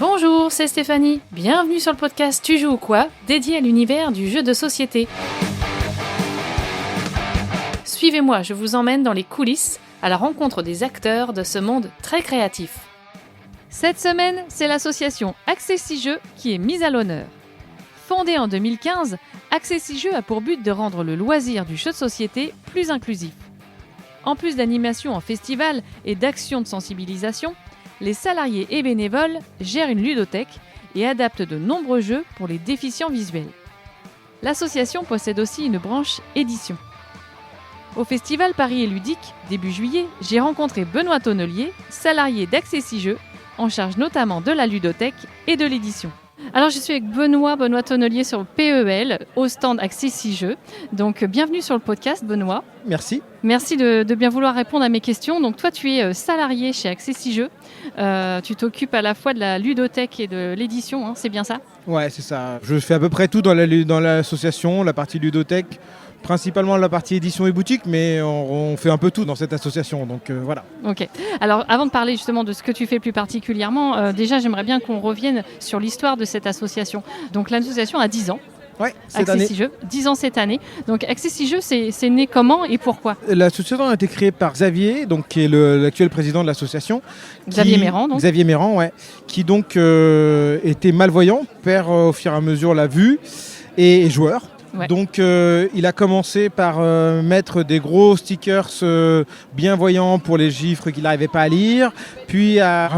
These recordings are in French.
Bonjour, c'est Stéphanie. Bienvenue sur le podcast Tu joues ou quoi, dédié à l'univers du jeu de société. Suivez-moi, je vous emmène dans les coulisses, à la rencontre des acteurs de ce monde très créatif. Cette semaine, c'est l'association Accessi-Jeux qui est mise à l'honneur. Fondée en 2015, Accessi-Jeux a pour but de rendre le loisir du jeu de société plus inclusif. En plus d'animations en festival et d'actions de sensibilisation, les salariés et bénévoles gèrent une ludothèque et adaptent de nombreux jeux pour les déficients visuels. L'association possède aussi une branche édition. Au festival Paris et Ludique, début juillet, j'ai rencontré Benoît Tonnelier, salarié d'Accessi-Jeux, en charge notamment de la ludothèque et de l'édition. Alors je suis avec Benoît Tonnelier sur le PEL, au stand Accessi-Jeux. Donc bienvenue sur le podcast Benoît. Merci. Merci de bien vouloir répondre à mes questions. Donc toi tu es salarié chez Accessi-Jeux. Tu t'occupes à la fois de la ludothèque et de l'édition, hein, c'est bien ça ? Ouais, c'est ça. Je fais à peu près tout dans l'association, la partie ludothèque, principalement la partie édition et boutique, mais on fait un peu tout dans cette association, donc voilà. Ok. Alors avant de parler justement de ce que tu fais plus particulièrement, déjà j'aimerais bien qu'on revienne sur l'histoire de cette association. Donc l'association a 10 ans. Ouais, cette année. Accessi-Jeux, 10 ans cette année. Donc Accessi-Jeux, c'est né comment et pourquoi ? L'association a été créée par Xavier, donc, qui est l'actuel président de l'association. Xavier Mérand, donc. Xavier Mérand, ouais. Qui donc était malvoyant, perd au fur et à mesure la vue et joueur. Ouais. Donc il a commencé par mettre des gros stickers bien voyants pour les chiffres qu'il n'arrivait pas à lire, puis à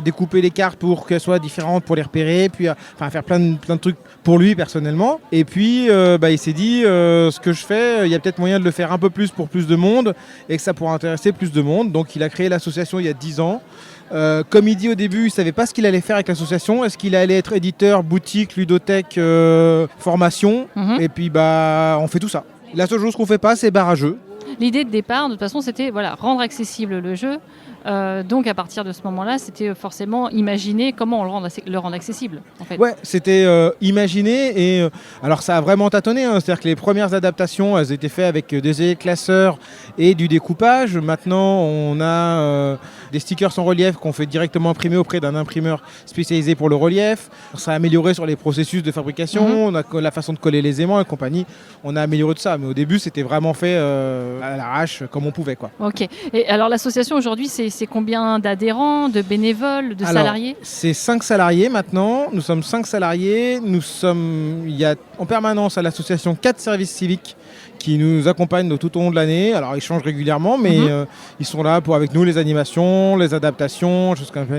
découper les cartes pour qu'elles soient différentes pour les repérer, puis à faire plein de trucs pour lui personnellement. Et puis il s'est dit ce que je fais, il y a peut-être moyen de le faire un peu plus pour plus de monde et que ça pourra intéresser plus de monde. Donc il a créé l'association il y a 10 ans. Comme il dit au début, il ne savait pas ce qu'il allait faire avec l'association. Est-ce qu'il allait être éditeur, boutique, ludothèque, formation ? Et puis on fait tout ça. La seule chose qu'on ne fait pas, c'est bar à jeu. L'idée de départ, de toute façon, c'était rendre accessible le jeu. Donc à partir de ce moment-là, c'était forcément imaginer comment on le rendre accessible. En fait. Ouais, c'était imaginer et alors ça a vraiment tâtonné. C'est-à-dire que les premières adaptations, elles étaient faites avec des classeurs et du découpage. Maintenant, on a des stickers en relief qu'on fait directement imprimer auprès d'un imprimeur spécialisé pour le relief. Ça a amélioré sur les processus de fabrication, on a la façon de coller les aimants et compagnie. On a amélioré tout ça, mais au début, c'était vraiment fait à l'arrache comme on pouvait, quoi. Ok. Et alors l'association aujourd'hui, c'est combien d'adhérents, de bénévoles, de salariés ? C'est 5 salariés maintenant. Nous sommes 5 salariés. Il y a en permanence à l'association 4 services civiques qui nous accompagnent tout au long de l'année. Alors ils changent régulièrement, mais ils sont là avec nous les animations, les adaptations, choses comme ça.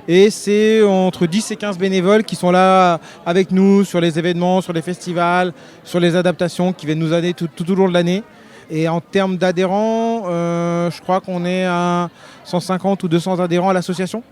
Et c'est entre 10 et 15 bénévoles qui sont là avec nous sur les événements, sur les festivals, sur les adaptations qui viennent nous aider tout au long de l'année. Et en termes d'adhérents, je crois qu'on est à 150 ou 200 adhérents à l'association.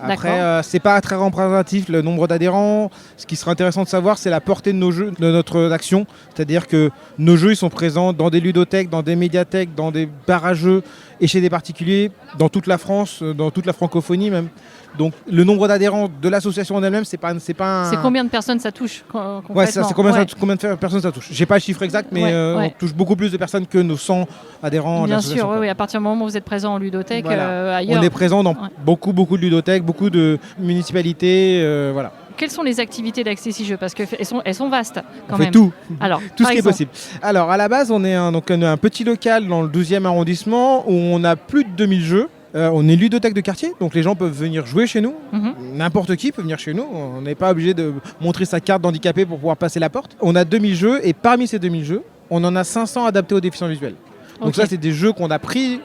Après, c'est pas très représentatif le nombre d'adhérents. Ce qui serait intéressant de savoir, c'est la portée de nos jeux, de notre action. C'est-à-dire que nos jeux, ils sont présents dans des ludothèques, dans des médiathèques, dans des bars à jeux et chez des particuliers, dans toute la France, dans toute la francophonie même. Donc le nombre d'adhérents de l'association en elle-même, c'est pas un... C'est combien de personnes ça touche Ouais, c'est combien de personnes ça touche. J'ai pas le chiffre exact, mais on touche beaucoup plus de personnes que nos 100 adhérents de l'association. Bien sûr, oui, à partir du moment où vous êtes présent en ludothèque, ailleurs. On est présent dans beaucoup de ludothèques, beaucoup de municipalités, voilà. Quelles sont les activités d'Accessi-Jeux ? Parce qu'elles sont vastes quand on même. fait tout, alors, tout ce qui est possible. Alors à la base, on est un petit local dans le 12e arrondissement où on a plus de 2000 jeux. On est ludothèque de quartier, donc les gens peuvent venir jouer chez nous. N'importe qui peut venir chez nous. On n'est pas obligé de montrer sa carte d'handicapé pour pouvoir passer la porte. On a 2000 jeux et parmi ces 2000 jeux, on en a 500 adaptés aux déficients visuels. Donc ça, c'est des jeux qu'on a pris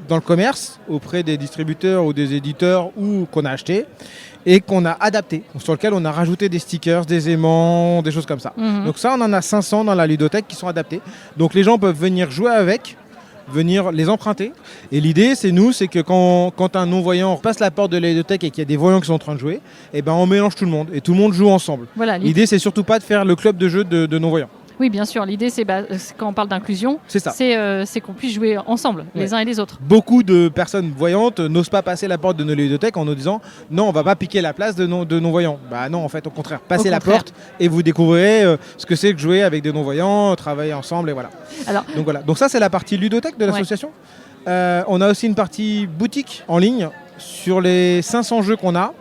dans le commerce auprès des distributeurs ou des éditeurs ou qu'on a achetés et qu'on a adapté, sur lequel on a rajouté des stickers, des aimants, des choses comme ça. Donc ça, on en a 500 dans la ludothèque qui sont adaptés. Donc les gens peuvent venir jouer avec, venir les emprunter. Et l'idée, c'est que quand un non-voyant passe la porte de la ludothèque et qu'il y a des voyants qui sont en train de jouer, on mélange tout le monde et tout le monde joue ensemble. Voilà, l'idée, c'est surtout pas de faire le club de jeu de non-voyants. Oui, bien sûr. L'idée, c'est quand on parle d'inclusion, c'est qu'on puisse jouer ensemble, les uns et les autres. Beaucoup de personnes voyantes n'osent pas passer la porte de nos ludothèques en nous disant « Non, on ne va pas piquer la place de non-voyants ». Bah non, en fait, au contraire. Passez la porte et vous découvrirez ce que c'est que jouer avec des non-voyants, travailler ensemble et voilà. Donc ça, c'est la partie ludothèque de l'association. On a aussi une partie boutique en ligne sur les 500 jeux qu'on a.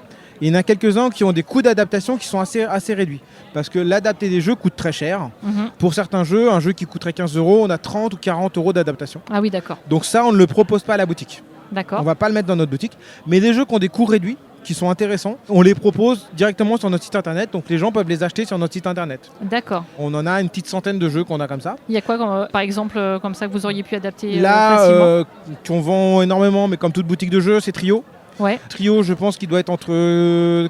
Il y en a quelques-uns qui ont des coûts d'adaptation qui sont assez réduits. Parce que l'adapter des jeux coûte très cher. Pour certains jeux, un jeu qui coûterait 15 €, on a 30 ou 40 € d'adaptation. Ah oui, d'accord. Donc ça, on ne le propose pas à la boutique. D'accord. On ne va pas le mettre dans notre boutique. Mais des jeux qui ont des coûts réduits, qui sont intéressants, on les propose directement sur notre site internet. Donc les gens peuvent les acheter sur notre site internet. D'accord. On en a une petite centaine de jeux qu'on a comme ça. Il y a quoi, par exemple, comme ça que vous auriez pu adapter Là, facilement qu'on vend énormément, mais comme toute boutique de jeux, c'est Trio. Ouais. Trio, je pense qu'il doit être entre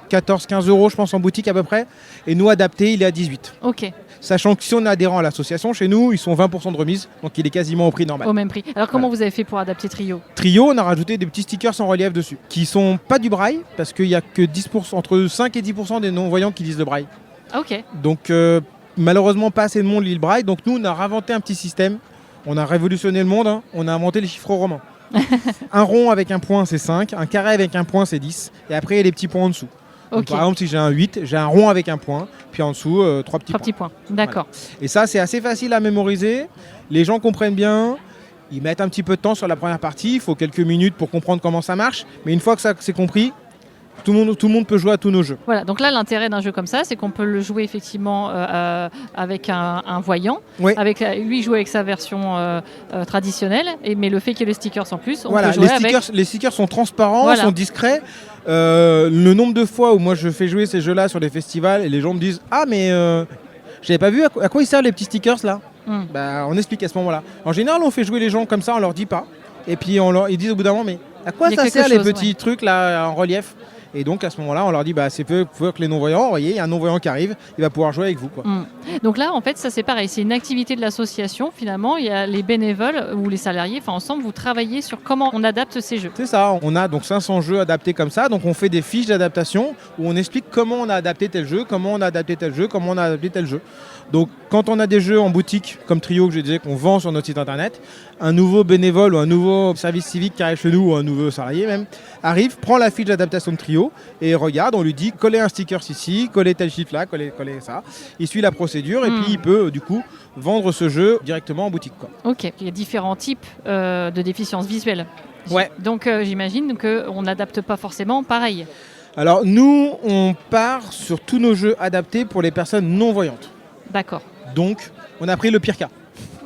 14-15 € je pense en boutique à peu près. Et nous, adapté, il est à 18. Ok. Sachant que si on est adhérent à l'association, chez nous, ils sont 20% de remise. Donc il est quasiment au prix normal. Au même prix. Alors comment vous avez fait pour adapter Trio? Trio, on a rajouté des petits stickers en relief dessus. Qui sont pas du braille, parce qu'il n'y a que 10%, entre 5 et 10% des non-voyants qui lisent le braille. Ah, ok. Donc malheureusement, pas assez de monde lit le braille. Donc nous, on a inventé un petit système. On a révolutionné le monde. On a inventé les chiffres romains. Un rond avec un point, c'est 5. Un carré avec un point, c'est 10. Et après, il y a les petits points en dessous. Donc, Ok. par exemple, si j'ai un 8, j'ai un rond avec un point. Puis en dessous, 3 petits Trois points. petits points. D'accord. Et ça, c'est assez facile à mémoriser. Les gens comprennent bien. Ils mettent un petit peu de temps sur la première partie. Il faut quelques minutes pour comprendre comment ça marche. Mais une fois que ça c'est compris, tout le monde peut jouer à tous nos jeux. Voilà, donc là l'intérêt d'un jeu comme ça, c'est qu'on peut le jouer effectivement avec un voyant, Oui. avec lui jouer avec sa version traditionnelle, mais le fait qu'il y ait les stickers en plus, on Voilà, peut jouer avec. les stickers sont transparents, Voilà. sont discrets. Le nombre de fois où moi je fais jouer ces jeux-là sur les festivals et les gens me disent « Ah mais j'avais pas vu à quoi ils servent les petits stickers là ?» Bah, on explique à ce moment-là. En général, on fait jouer les gens comme ça, on leur dit pas. Et puis ils disent au bout d'un moment « Mais à quoi Il y a ça quelque sert les chose, petits trucs là en relief ?» Et donc à ce moment-là, on leur dit bah c'est peu que les non-voyants, vous voyez, il y a un non-voyant qui arrive, il va pouvoir jouer avec vous quoi. Donc là, en fait, ça c'est pareil, c'est une activité de l'association finalement. Il y a les bénévoles ou les salariés, enfin ensemble, vous travaillez sur comment on adapte ces jeux. C'est ça, on a donc 500 jeux adaptés comme ça, donc on fait des fiches d'adaptation où on explique comment on a adapté tel jeu, comment on a adapté tel jeu, comment on a adapté tel jeu. Donc quand on a des jeux en boutique comme Trio que je disais qu'on vend sur notre site internet, un nouveau bénévole ou un nouveau service civique qui arrive chez nous ou un nouveau salarié même arrive, prend la fiche d'adaptation de Trio et regarde, on lui dit coller un sticker ici, coller tel chiffre là, coller ça. Il suit la procédure et puis il peut du coup vendre ce jeu directement en boutique quoi. Ok, il y a différents types de déficiences visuelles. Ouais. Donc j'imagine qu'on n'adapte pas forcément pareil. Alors nous on part sur tous nos jeux adaptés pour les personnes non voyantes. D'accord. Donc on a pris le pire cas.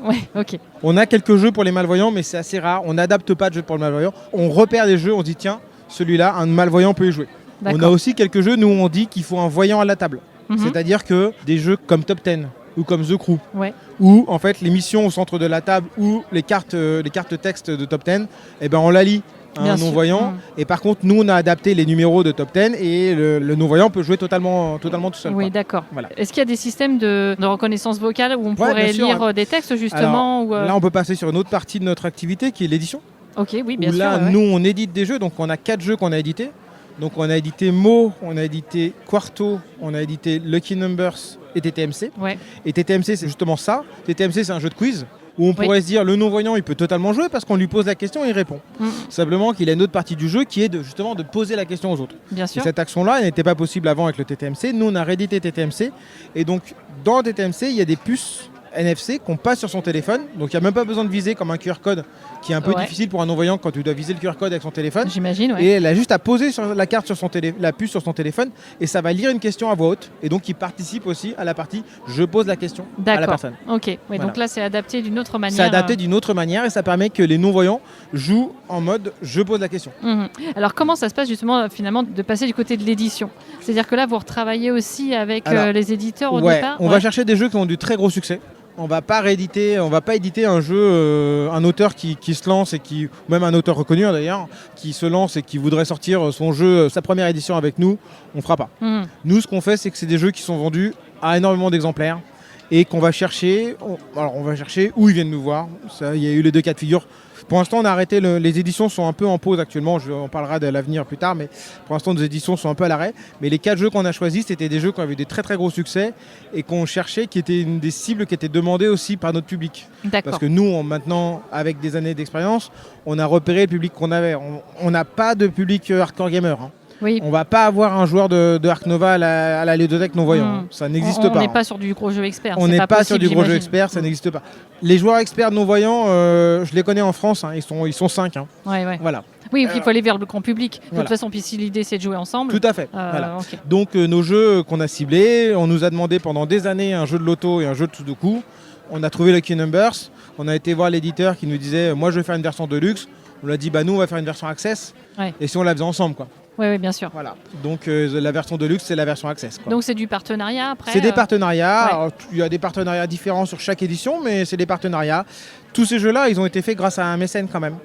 Ouais, ok. On a quelques jeux pour les malvoyants, mais c'est assez rare. On n'adapte pas de jeux pour le malvoyant. On repère des jeux, on dit tiens, celui-là, un malvoyant peut y jouer. On a aussi quelques jeux, nous on dit qu'il faut un voyant à la table. C'est-à-dire que des jeux comme Top 10 ou comme The Crew, où en fait les missions au centre de la table ou les cartes texte de Top 10, eh ben, on la lit à un non-voyant. Et par contre, nous on a adapté les numéros de Top 10 et le non-voyant peut jouer totalement tout seul. Oui, quoi. d'accord. Voilà. Est-ce qu'il y a des systèmes de reconnaissance vocale où on pourrait bien sûr, lire des textes justement Là, on peut passer sur une autre partie de notre activité qui est l'édition. Ok, oui, bien Où sûr. là, nous, on édite des jeux. Donc, on a 4 jeux qu'on a édités. Donc, on a édité Mo, on a édité Quarto, on a édité Lucky Numbers et TTMC. Ouais. Et TTMC, c'est justement ça. TTMC, c'est un jeu de quiz où on pourrait se dire le non-voyant, il peut totalement jouer parce qu'on lui pose la question et il répond. Simplement qu'il a une autre partie du jeu qui est justement de poser la question aux autres. Bien sûr. Et cette action-là, elle n'était pas possible avant avec le TTMC. Nous, on a réédité TTMC. Et donc, dans TTMC, il y a des puces NFC qu'on passe sur son téléphone. Donc, il n'y a même pas besoin de viser comme un QR code qui est un peu difficile pour un non-voyant quand tu dois viser le QR code avec son téléphone. J'imagine, Et elle a juste à poser sur la carte sur la puce sur son téléphone et ça va lire une question à voix haute. Et donc, il participe aussi à la partie je pose la question à la personne. Ok. Oui, Voilà. donc là, c'est adapté d'une autre manière. C'est adapté d'une autre manière et ça permet que les non-voyants jouent en mode je pose la question. Alors, comment ça se passe justement finalement de passer du côté de l'édition? C'est-à-dire que là, vous retravaillez aussi avec les éditeurs au départ. On va chercher des jeux qui ont du très gros succès. On va pas éditer un jeu, un auteur qui se lance et ou même un auteur reconnu d'ailleurs, qui se lance et qui voudrait sortir son jeu, sa première édition avec nous, on fera pas. Nous, ce qu'on fait, c'est que c'est des jeux qui sont vendus à énormément d'exemplaires et qu'on va chercher. On va chercher où ils viennent nous voir. Il y a eu les deux cas de figure. Pour l'instant, on a arrêté. Les éditions sont un peu en pause actuellement. On parlera de l'avenir plus tard, mais pour l'instant, nos éditions sont un peu à l'arrêt. Mais les 4 jeux qu'on a choisis, c'était des jeux qui avaient des très très gros succès et qu'on cherchait, qui étaient des cibles qui étaient demandées aussi par notre public. D'accord. Parce que nous, maintenant, avec des années d'expérience, on a repéré le public qu'on avait. On n'a pas de public hardcore gamer. Oui. On va pas avoir un joueur de Ark Nova à la ludothèque non-voyant. Ça n'existe pas. On n'est pas sur du gros jeu expert. On n'est pas sur du gros jeu expert, ça n'existe pas. Les joueurs experts non-voyants, je les connais en France, ils sont 5. Ouais. Voilà. Oui, il faut aller vers le grand public. De Voilà. toute façon, puis si l'idée c'est de jouer ensemble. Tout à fait. Voilà. Ok. Donc nos jeux qu'on a ciblés, on nous a demandé pendant des années un jeu de loto et un jeu de Sudoku. On a trouvé Lucky Numbers. On a été voir l'éditeur qui nous disait moi je vais faire une version de luxe. On lui a dit nous on va faire une version Access. Ouais. Et si on la faisait ensemble quoi. Oui, bien sûr. Voilà. Donc la version de luxe c'est la version Access. Quoi. Donc c'est du partenariat après. C'est des partenariats. Ouais. Alors, il y a des partenariats différents sur chaque édition, mais c'est des partenariats. Tous ces jeux-là, ils ont été faits grâce à un mécène quand même.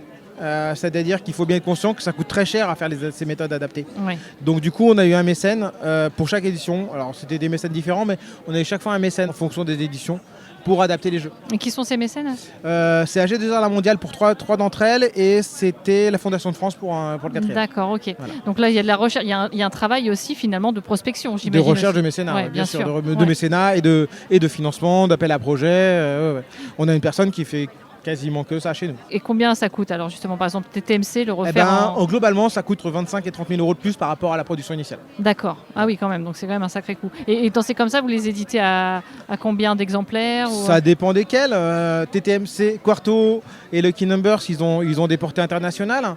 C'est-à-dire qu'il faut bien être conscient que ça coûte très cher à faire ces méthodes adaptées. Ouais. Donc du coup, on a eu un mécène pour chaque édition. Alors c'était des mécènes différents, mais on a eu chaque fois un mécène en fonction des éditions pour adapter les jeux. Et qui sont ces mécènes? C'est AG2R La Mondiale pour trois d'entre elles et c'était la Fondation de France pour le quatrième. D'accord, ok. Voilà. Donc là, il y a de la recherche, il y a un travail aussi finalement de prospection, j'imagine. De recherche aussi. de mécénat, Ouais, bien sûr, de Ouais. mécénat et de financement, d'appel à projet. Ouais. On a une personne qui fait quasiment que ça chez nous. Et combien ça coûte alors justement, par exemple, TTMC, le Eh refaire ben, globalement, ça coûte 25 et 30 000 euros de plus par rapport à la production initiale. D'accord. Ah oui, quand même. Donc c'est quand même un sacré coût. Et dans ces comme ça, vous les éditez à combien d'exemplaires ou... Ça dépend desquels. TTMC, Quarto et Lucky Numbers, ils ont des portées internationales.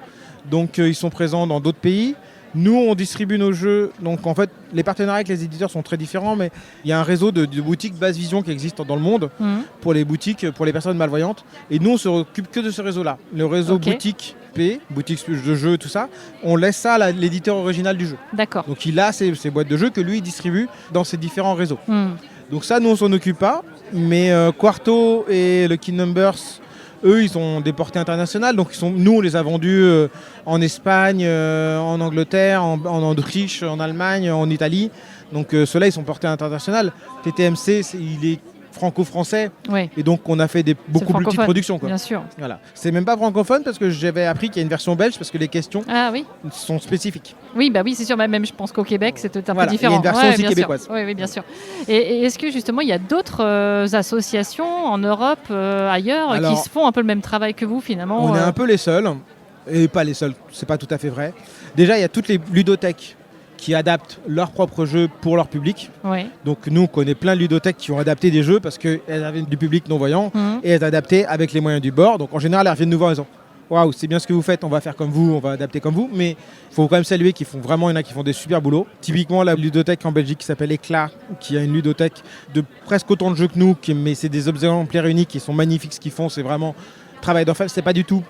Donc ils sont présents dans d'autres pays. Nous, on distribue nos jeux. Donc en fait, les partenariats avec les éditeurs sont très différents, mais il y a un réseau de boutiques Basse Vision qui existe dans le monde pour les boutiques, pour les personnes malvoyantes. Et nous, on se occupe que de ce réseau-là. Le réseau boutique P, boutique de jeux, tout ça, on laisse ça à l'éditeur original du jeu. D'accord. Donc il a ses boîtes de jeux que lui, il distribue dans ses différents réseaux. Donc ça, nous, on s'en occupe pas. Mais Quarto et Lucky Numbers, eux, ils ont des portées internationales. Donc nous, on les a vendus en Espagne, en Angleterre, en Autriche, en Allemagne, en Italie. Donc ceux-là, ils sont portés internationales. TTMC, il est franco-français. Ouais. Et donc, on a fait beaucoup plus petites productions. Quoi. Bien sûr. Voilà. C'est même pas francophone parce que j'avais appris qu'il y a une version belge parce que les questions sont spécifiques. Oui, bah oui, c'est sûr. Même je pense qu'au Québec, c'est un peu différent. Il y a une version aussi québécoise. Oui, bien sûr. Et est-ce que justement, il y a d'autres associations en Europe, ailleurs, qui se font un peu le même travail que vous finalement? On est un peu les seuls. Et pas les seuls, c'est pas tout à fait vrai. Déjà, il y a toutes les ludothèques qui adaptent leurs propres jeux pour leur public. Ouais. Donc nous, on connaît plein de ludothèques qui ont adapté des jeux parce qu'elles avaient du public non-voyant et elles adaptaient avec les moyens du bord. Donc en général, elles reviennent nous voir en disant « Waouh, c'est bien ce que vous faites, on va faire comme vous, on va adapter comme vous ». Mais il faut quand même saluer qu'il y en a qui font des super boulots. Typiquement, la ludothèque en Belgique qui s'appelle Éclat, qui a une ludothèque de presque autant de jeux que nous, mais c'est des exemplaires uniques qui sont magnifiques. Ce qu'ils font, c'est vraiment travail d'enfer. C'est pas du tout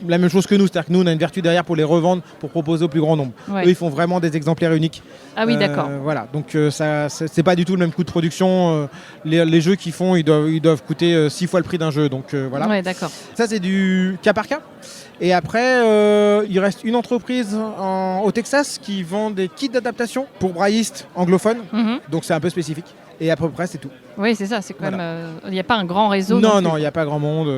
la même chose que nous, c'est-à-dire que nous on a une vertu derrière pour les revendre, pour proposer au plus grand nombre. Ouais. Eux ils font vraiment des exemplaires uniques. Ah oui, d'accord. Voilà, donc ça c'est pas du tout le même coût de production. Les jeux qu'ils font, ils doivent coûter 6 fois le prix d'un jeu, donc voilà. Ouais, d'accord. Ça c'est du cas par cas. Et après, il reste une entreprise au Texas qui vend des kits d'adaptation pour braillistes anglophones, donc c'est un peu spécifique. Et à peu près, c'est tout. Oui, c'est ça. C'est quand même. Il n'y a pas un grand réseau. Non, il n'y a pas grand monde.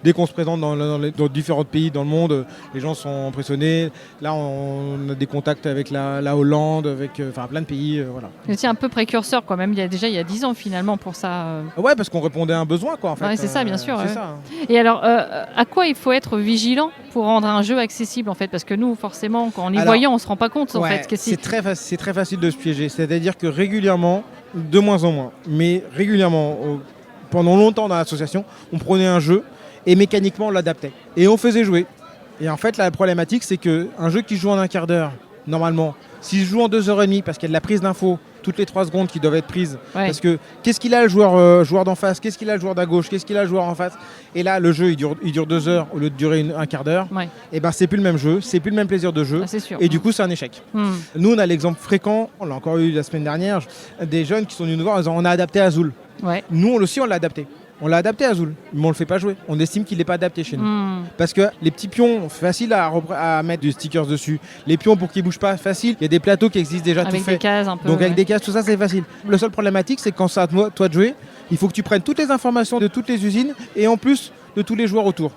Dès qu'on se présente dans différents pays dans le monde, les gens sont impressionnés. Là, on a des contacts avec la Hollande, avec plein de pays. Voilà. C'est un peu précurseur, quand même. Il y a 10 ans finalement pour ça. Ouais, parce qu'on répondait à un besoin, quoi. En fait. Ouais, c'est ça, bien sûr. C'est ouais. ça. Et alors, à quoi il faut être vigilant pour rendre un jeu accessible, en fait? Parce que nous, forcément, quand on est voyant, on se rend pas compte, en fait. C'est très facile de se piéger. C'est-à-dire que régulièrement, de moins en moins, mais régulièrement, pendant longtemps dans l'association, on prenait un jeu et mécaniquement on l'adaptait. Et on faisait jouer. Et en fait, la problématique, c'est qu'un jeu qui joue en un quart d'heure, normalement, s'il joue en 2h30 parce qu'il y a de la prise d'infos toutes les 3 secondes qui doivent être prises, parce que qu'est-ce qu'il a le joueur d'en face, qu'est-ce qu'il a le joueur d'à gauche, qu'est-ce qu'il a le joueur en face, et là le jeu il dure 2 heures au lieu de durer un quart d'heure, et ben c'est plus le même jeu, c'est plus le même plaisir de jeu, et du coup c'est un échec. Nous on a l'exemple fréquent, on l'a encore eu la semaine dernière, des jeunes qui sont venus nous voir en disant on a adapté Azul. Nous aussi on l'a adapté. On l'a adapté à Azul, mais on le fait pas jouer. On estime qu'il n'est pas adapté chez nous. Parce que les petits pions, facile à mettre des stickers dessus. Les pions pour qu'ils bougent pas, facile. Il y a des plateaux qui existent déjà tout faits. Avec des cases un peu. Donc avec des cases, tout ça c'est facile. Le seul problématique, c'est que quand c'est à toi de jouer, il faut que tu prennes toutes les informations de toutes les usines et en plus de tous les joueurs autour,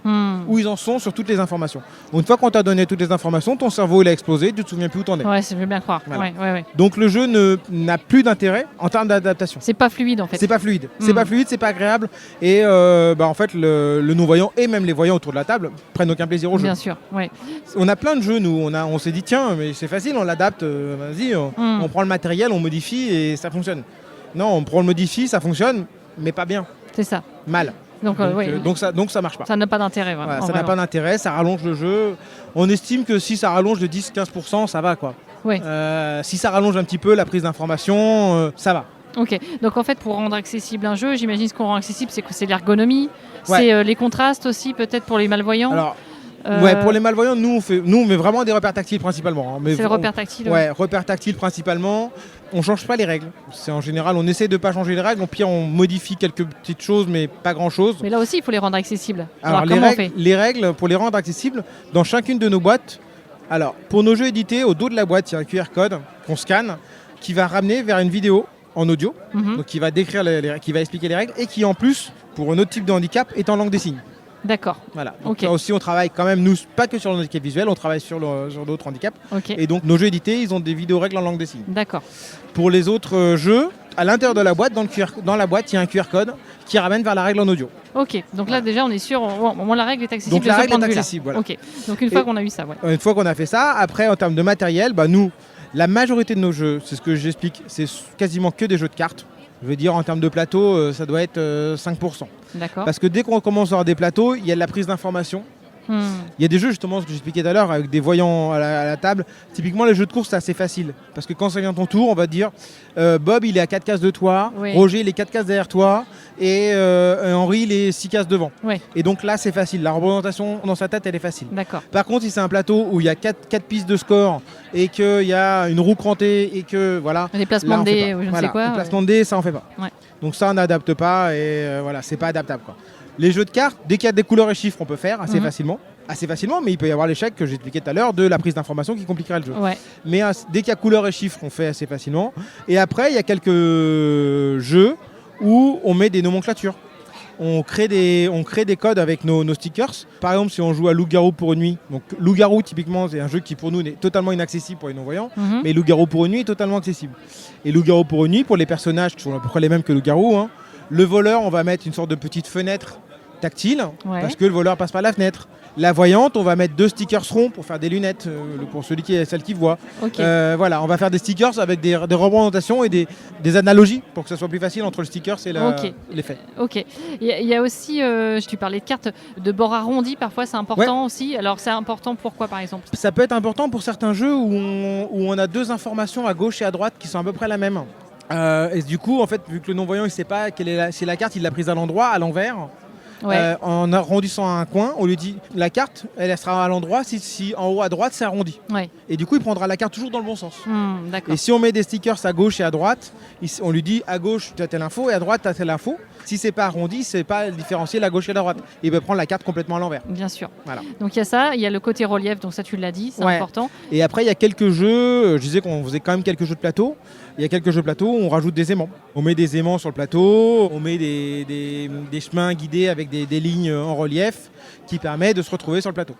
où ils en sont sur toutes les informations. Donc, une fois qu'on t'a donné toutes les informations, ton cerveau il a explosé, tu te souviens plus où t'en es. Ouais, je veux bien croire. Voilà. Ouais. Donc le jeu n'a plus d'intérêt en termes d'adaptation. C'est pas fluide en fait. C'est pas fluide. C'est pas fluide, c'est pas agréable. Et en fait, le non-voyant et même les voyants autour de la table prennent aucun plaisir au jeu. Bien sûr, ouais. On a plein de jeux, nous. On s'est dit, tiens, mais c'est facile, on l'adapte, vas-y, on prend le matériel, on modifie et ça fonctionne. Non, on prend le modifie, ça fonctionne, mais pas bien. C'est ça. Mal. Donc ça marche pas. Ça n'a pas d'intérêt vraiment. Voilà, ça n'a pas d'intérêt, ça rallonge le jeu. On estime que si ça rallonge de 10-15%, ça va quoi. Oui. Si ça rallonge un petit peu la prise d'information, ça va. Ok, donc en fait pour rendre accessible un jeu, j'imagine ce qu'on rend accessible c'est l'ergonomie, Ouais. c'est les contrastes aussi peut-être pour les malvoyants. Alors, ouais, pour les malvoyants, nous on met vraiment des repères tactiles principalement. C'est le repère tactile. Ouais, repères tactiles principalement. On change pas les règles. C'est en général, on essaie de pas changer les règles. Au pire, on modifie quelques petites choses, mais pas grand chose. Mais là aussi, il faut les rendre accessibles. Alors comment on fait ? les règles, pour les rendre accessibles, dans chacune de nos boîtes. Alors, pour nos jeux édités, au dos de la boîte, il y a un QR code qu'on scanne, qui va ramener vers une vidéo en audio, donc qui va décrire qui va expliquer les règles, et qui en plus, pour un autre type de handicap, est en langue des signes. D'accord. Voilà. Donc là aussi, on travaille quand même, nous, pas que sur le handicap visuel, on travaille sur d'autres handicaps. Et donc, nos jeux édités, ils ont des vidéos règles en langue des signes. D'accord. Pour les autres jeux, à l'intérieur de la boîte, dans la boîte, il y a un QR code qui ramène vers la règle en audio. Ok, donc là déjà on est sûr, au moins la règle est accessible. Donc la règle est accessible, voilà. Ok, donc une fois qu'on a eu ça, Une fois qu'on a fait ça, après en termes de matériel, nous, la majorité de nos jeux, c'est ce que j'explique, c'est quasiment que des jeux de cartes. Je veux dire, en termes de plateau, ça doit être 5%. D'accord. Parce que dès qu'on commence à avoir des plateaux, il y a de la prise d'information. Il y a des jeux, justement, ce que j'expliquais tout à l'heure, avec des voyants à la table. Typiquement, les jeux de course, c'est assez facile. Parce que quand ça vient ton tour, on va te dire Bob, il est à 4 cases de toi, Roger, il est 4 cases derrière toi, et Henri, il est 6 cases devant. Et donc là, c'est facile. La représentation dans sa tête, elle est facile. D'accord. Par contre, si c'est un plateau où il y a 4 pistes de score, et qu'il y a une roue crantée, et que voilà. Des placements de dés, ou je ne sais quoi. Les placements de dés, ça, on fait pas. Donc ça, on n'adapte pas, et voilà, c'est pas adaptable, quoi. Les jeux de cartes, dès qu'il y a des couleurs et chiffres, on peut faire assez facilement. Assez facilement, mais il peut y avoir l'échec que j'expliquais tout à l'heure de la prise d'information qui compliquerait le jeu. Mais dès qu'il y a couleurs et chiffres, on fait assez facilement. Et après, il y a quelques jeux où on met des nomenclatures. On crée des codes avec nos stickers. Par exemple, si on joue à Loup-garou pour une nuit. Donc Loup-garou, typiquement, c'est un jeu qui pour nous est totalement inaccessible pour les non-voyants. Mais Loup-garou pour une nuit est totalement accessible. Et Loup-garou pour une nuit, pour les personnages qui sont à peu près les mêmes que Loup-garou, le voleur, on va mettre une sorte de petite fenêtre tactile, parce que le voleur passe par la fenêtre. La voyante, on va mettre 2 stickers ronds pour faire des lunettes, pour celle qui voit. Voilà, on va faire des stickers avec des représentations et des analogies pour que ça soit plus facile entre le sticker et l'effet. Ok. Il y a aussi, tu parlais de cartes de bord arrondi, parfois c'est important aussi. Alors c'est important pourquoi par exemple ? Ça peut être important pour certains jeux où on a 2 informations à gauche et à droite qui sont à peu près la même. Et du coup, en fait, vu que le non-voyant il ne sait pas si la carte il l'a prise à l'endroit, à l'envers. En arrondissant un coin, on lui dit la carte, elle sera à l'endroit si en haut à droite c'est arrondi. Et du coup, il prendra la carte toujours dans le bon sens. Et si on met des stickers à gauche et à droite, on lui dit à gauche tu as telle info et à droite tu as telle info. Si c'est pas arrondi, c'est pas différencier la gauche et la droite. Il peut prendre la carte complètement à l'envers. Bien sûr. Voilà. Donc il y a ça, il y a le côté relief, donc ça tu l'as dit, c'est important. Et après il y a quelques jeux, je disais qu'on faisait quand même quelques jeux de plateau. Il y a quelques jeux de plateau où on rajoute des aimants. On met des aimants sur le plateau, on met des chemins guidés avec des lignes en relief qui permet de se retrouver sur le plateau.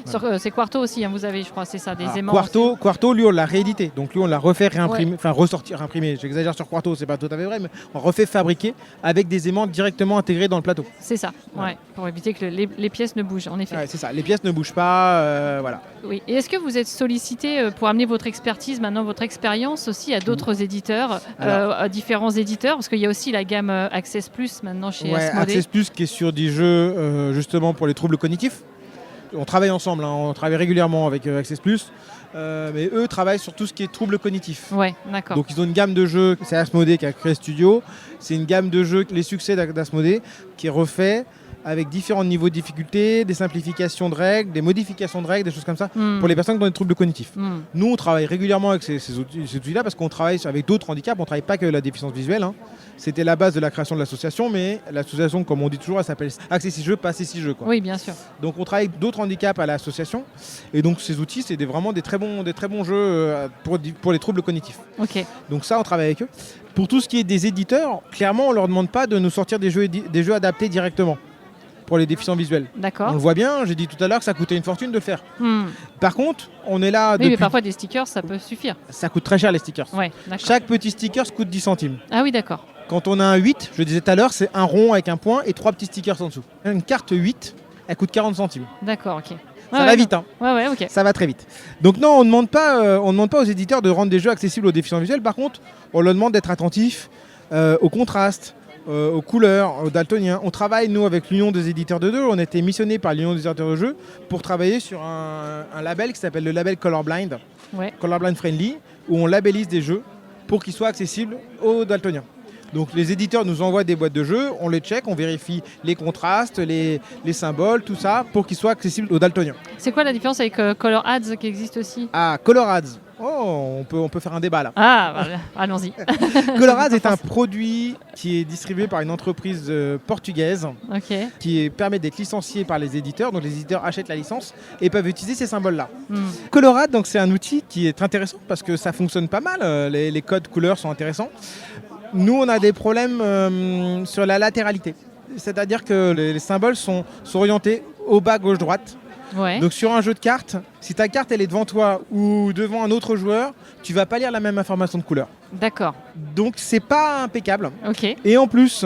Voilà. C'est Quarto aussi, vous avez, je crois, c'est ça, des aimants. Quarto, lui, on l'a réédité. Donc lui, on l'a refait réimprimer, ressortir, imprimer. J'exagère sur Quarto, c'est pas tout à fait vrai, mais on refait fabriquer avec des aimants directement intégrés dans le plateau. C'est ça, pour éviter que les pièces ne bougent, en effet. C'est ça, les pièces ne bougent pas, voilà. Oui. Et est-ce que vous êtes sollicité pour amener votre expertise, maintenant votre expérience aussi à d'autres éditeurs, à différents éditeurs, parce qu'il y a aussi la gamme Access Plus maintenant chez Asmodée. Access Plus qui est sur des jeux justement pour les troubles cognitifs. On travaille ensemble, on travaille régulièrement avec Access Plus, mais eux travaillent sur tout ce qui est troubles cognitifs. D'accord. Donc ils ont une gamme de jeux, c'est Asmodée qui a créé Studio, c'est une gamme de jeux, les succès d'Asmodée, qui est refait avec différents niveaux de difficulté, des simplifications de règles, des modifications de règles, des choses comme ça, pour les personnes qui ont des troubles cognitifs. Nous, on travaille régulièrement avec ces outils-là parce qu'on travaille avec d'autres handicaps, on ne travaille pas que la déficience visuelle. C'était la base de la création de l'association, mais l'association, comme on dit toujours, elle s'appelle Access6Jeux, pas Access6Jeux. Oui, bien sûr. Donc on travaille avec d'autres handicaps à l'association, et donc ces outils, c'est vraiment des très bons jeux pour les troubles cognitifs. Donc ça, on travaille avec eux. Pour tout ce qui est des éditeurs, clairement, on ne leur demande pas de nous sortir des jeux adaptés directement pour les déficients visuels. D'accord. On le voit bien, j'ai dit tout à l'heure que ça coûtait une fortune de le faire. Par contre, on est là mais parfois des stickers, ça peut suffire. Ça coûte très cher les stickers. Chaque petit sticker coûte 10 centimes. Ah oui, d'accord. Quand on a un 8, je disais tout à l'heure, c'est un rond avec un point et 3 petits stickers en dessous. Une carte 8, elle coûte 40 centimes. D'accord, ok. Ça va vite, ok. Ça va très vite. Donc non, on ne demande pas aux éditeurs de rendre des jeux accessibles aux déficients visuels. Par contre, on leur demande d'être attentifs au contraste, aux couleurs, aux daltoniens. On travaille, nous, avec l'Union des éditeurs de jeux. On a été missionnés par l'Union des éditeurs de jeux pour travailler sur un label qui s'appelle le label Colorblind, Colorblind Friendly, où on labellise des jeux pour qu'ils soient accessibles aux daltoniens. Donc les éditeurs nous envoient des boîtes de jeux, on les check, on vérifie les contrastes, les symboles, tout ça, pour qu'ils soient accessibles aux daltoniens. C'est quoi la différence avec Color Ads qui existe aussi? Ah, Color Ads. Oh, on peut faire un débat là. Ah, voilà. Allons-y. Color Ads est un produit qui est distribué par une entreprise portugaise qui permet d'être licencié par les éditeurs. Donc les éditeurs achètent la licence et peuvent utiliser ces symboles-là. Color Ads, donc, c'est un outil qui est intéressant parce que ça fonctionne pas mal. Les codes couleurs sont intéressants. Nous, on a des problèmes sur la latéralité. C'est-à-dire que les symboles sont orientés au bas, gauche, droite. Ouais. Donc sur un jeu de cartes, si ta carte elle est devant toi ou devant un autre joueur, tu vas pas lire la même information de couleur. D'accord. Donc c'est pas impeccable. Ok. Et en plus,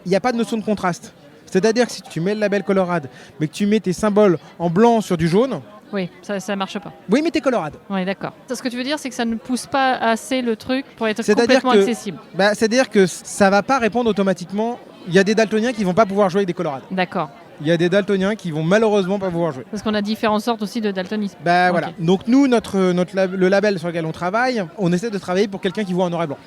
il n'y a pas de notion de contraste. C'est-à-dire que si tu mets le label Colorad, mais que tu mets tes symboles en blanc sur du jaune, oui, ça marche pas. Oui, mais t'es Colorad. Oui, d'accord. Ce que tu veux dire, c'est que ça ne pousse pas assez le truc pour être complètement accessible. C'est-à-dire que ça va pas répondre automatiquement. Il y a des daltoniens qui vont pas pouvoir jouer avec des Colorad. D'accord. Il y a des daltoniens qui vont malheureusement pas pouvoir jouer. Parce qu'on a différentes sortes aussi de daltonisme. Voilà. Donc nous, le label sur lequel on travaille, on essaie de travailler pour quelqu'un qui voit en noir et blanc.